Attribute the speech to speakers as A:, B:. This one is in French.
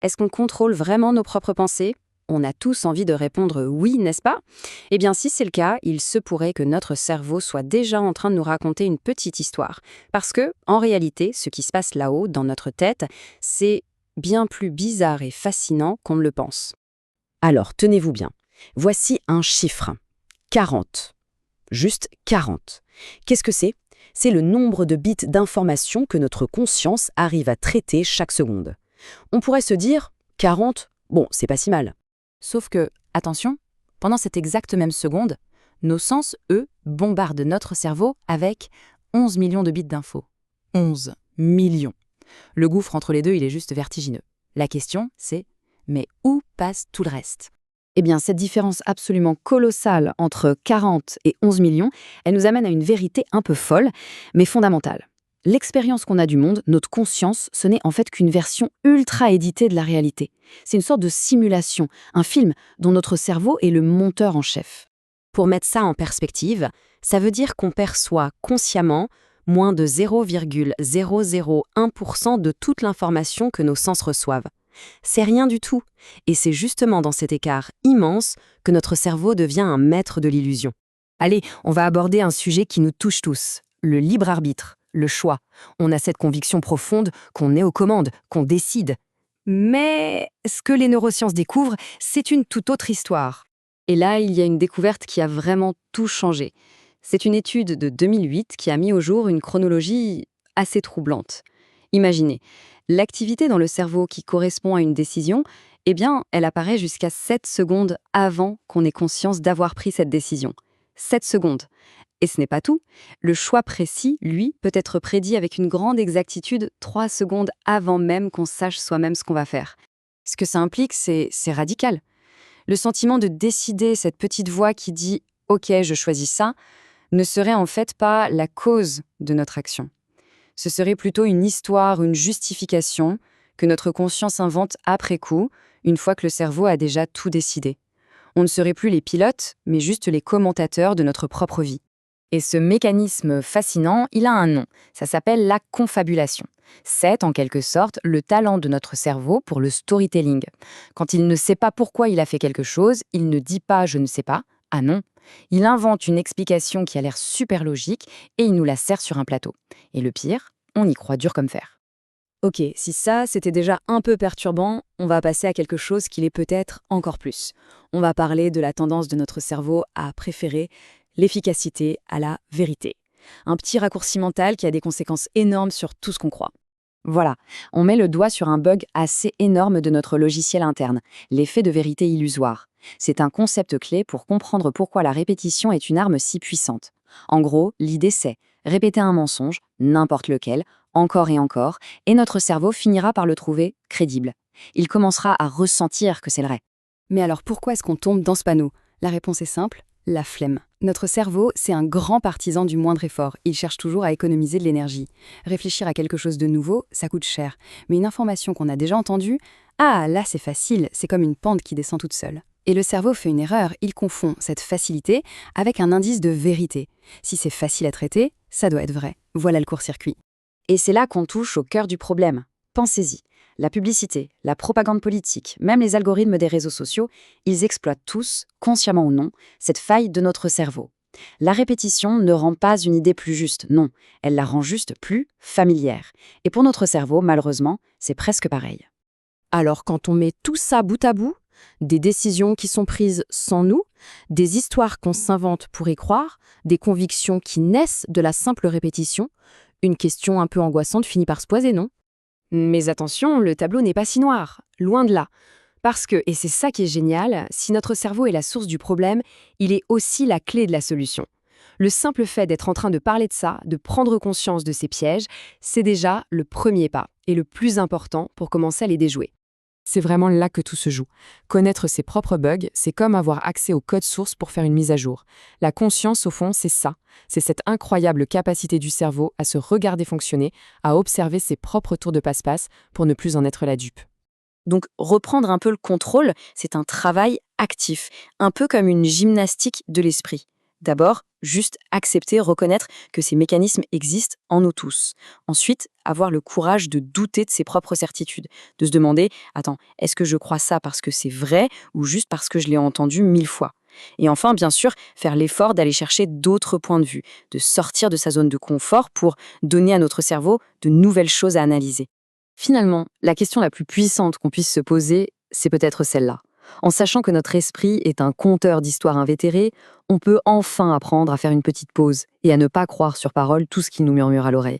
A: Est-ce qu'on contrôle vraiment nos propres pensées? On a tous envie de répondre oui, n'est-ce pas? Eh bien, si c'est le cas, il se pourrait que notre cerveau soit déjà en train de nous raconter une petite histoire. Parce que, en réalité, ce qui se passe là-haut, dans notre tête, c'est bien plus bizarre et fascinant qu'on ne le pense. Alors, tenez-vous bien. Voici un chiffre. 40. Juste 40. Qu'est-ce que c'est? C'est le nombre de bits d'informations que notre conscience arrive à traiter chaque seconde. On pourrait se dire, 40, bon, c'est pas si mal. Sauf que, attention, pendant cette exacte même seconde, nos sens, eux, bombardent notre cerveau avec 11 millions de bits d'infos. 11 millions. Le gouffre entre les deux, il est juste vertigineux. La question, c'est, mais où passe tout le reste? Eh bien, cette différence absolument colossale entre 40 et 11 millions, elle nous amène à une vérité un peu folle, mais fondamentale. L'expérience qu'on a du monde, notre conscience, ce n'est en fait qu'une version ultra éditée de la réalité. C'est une sorte de simulation, un film dont notre cerveau est le monteur en chef. Pour mettre ça en perspective, ça veut dire qu'on perçoit consciemment moins de 0,001% de toute l'information que nos sens reçoivent. C'est rien du tout, et c'est justement dans cet écart immense que notre cerveau devient un maître de l'illusion. Allez, on va aborder un sujet qui nous touche tous, le libre arbitre. Le choix. On a cette conviction profonde qu'on est aux commandes, qu'on décide. Mais ce que les neurosciences découvrent, c'est une toute autre histoire. Et là, il y a une découverte qui a vraiment tout changé. C'est une étude de 2008 qui a mis au jour une chronologie assez troublante. Imaginez, l'activité dans le cerveau qui correspond à une décision, eh bien, elle apparaît jusqu'à 7 secondes avant qu'on ait conscience d'avoir pris cette décision. 7 secondes. Et ce n'est pas tout. Le choix précis, lui, peut être prédit avec une grande exactitude 3 secondes avant même qu'on sache soi-même ce qu'on va faire. Ce que ça implique, c'est radical. Le sentiment de décider, cette petite voix qui dit « Ok, je choisis ça », ne serait en fait pas la cause de notre action. Ce serait plutôt une histoire, une justification que notre conscience invente après coup, une fois que le cerveau a déjà tout décidé. On ne serait plus les pilotes, mais juste les commentateurs de notre propre vie. Et ce mécanisme fascinant, il a un nom. Ça s'appelle la confabulation. C'est, en quelque sorte, le talent de notre cerveau pour le storytelling. Quand il ne sait pas pourquoi il a fait quelque chose, il ne dit pas « je ne sais pas ». Ah non. Il invente une explication qui a l'air super logique et il nous la sert sur un plateau. Et le pire, on y croit dur comme fer. Ok, si ça, c'était déjà un peu perturbant, on va passer à quelque chose qui l'est peut-être encore plus. On va parler de la tendance de notre cerveau à préférer l'efficacité à la vérité. Un petit raccourci mental qui a des conséquences énormes sur tout ce qu'on croit. Voilà, on met le doigt sur un bug assez énorme de notre logiciel interne, l'effet de vérité illusoire. C'est un concept clé pour comprendre pourquoi la répétition est une arme si puissante. En gros, l'idée c'est répéter un mensonge, n'importe lequel, encore et notre cerveau finira par le trouver crédible. Il commencera à ressentir que c'est le vrai. Mais alors pourquoi est-ce qu'on tombe dans ce panneau? La réponse est simple, la flemme. Notre cerveau, c'est un grand partisan du moindre effort. Il cherche toujours à économiser de l'énergie. Réfléchir à quelque chose de nouveau, ça coûte cher. Mais une information qu'on a déjà entendue, ah, là c'est facile, c'est comme une pente qui descend toute seule. Et le cerveau fait une erreur, il confond cette facilité avec un indice de vérité. Si c'est facile à traiter, ça doit être vrai. Voilà le court-circuit. Et c'est là qu'on touche au cœur du problème. Pensez-y. La publicité, la propagande politique, même les algorithmes des réseaux sociaux, ils exploitent tous, consciemment ou non, cette faille de notre cerveau. La répétition ne rend pas une idée plus juste, non, elle la rend juste plus familière. Et pour notre cerveau, malheureusement, c'est presque pareil. Alors quand on met tout ça bout à bout, des décisions qui sont prises sans nous, des histoires qu'on s'invente pour y croire, des convictions qui naissent de la simple répétition, une question un peu angoissante finit par se poser, non? Mais attention, le tableau n'est pas si noir, loin de là. Parce que, et c'est ça qui est génial, si notre cerveau est la source du problème, il est aussi la clé de la solution. Le simple fait d'être en train de parler de ça, de prendre conscience de ces pièges, c'est déjà le premier pas, et le plus important pour commencer à les déjouer. C'est vraiment là que tout se joue. Connaître ses propres bugs, c'est comme avoir accès au code source pour faire une mise à jour. La conscience, au fond, c'est ça. C'est cette incroyable capacité du cerveau à se regarder fonctionner, à observer ses propres tours de passe-passe pour ne plus en être la dupe. Donc, reprendre un peu le contrôle, c'est un travail actif, un peu comme une gymnastique de l'esprit.
B: D'abord, juste accepter, reconnaître que ces mécanismes existent en nous tous. Ensuite, avoir le courage de douter de ses propres certitudes, de se demander, attends, est-ce que je crois ça parce que c'est vrai ou juste parce que je l'ai entendu 1000 fois? Et enfin, bien sûr, faire l'effort d'aller chercher d'autres points de vue, de sortir de sa zone de confort pour donner à notre cerveau de nouvelles choses à analyser.
A: Finalement, la question la plus puissante qu'on puisse se poser, c'est peut-être celle-là. En sachant que notre esprit est un conteur d'histoires invétérées, on peut enfin apprendre à faire une petite pause et à ne pas croire sur parole tout ce qu'il nous murmure à l'oreille.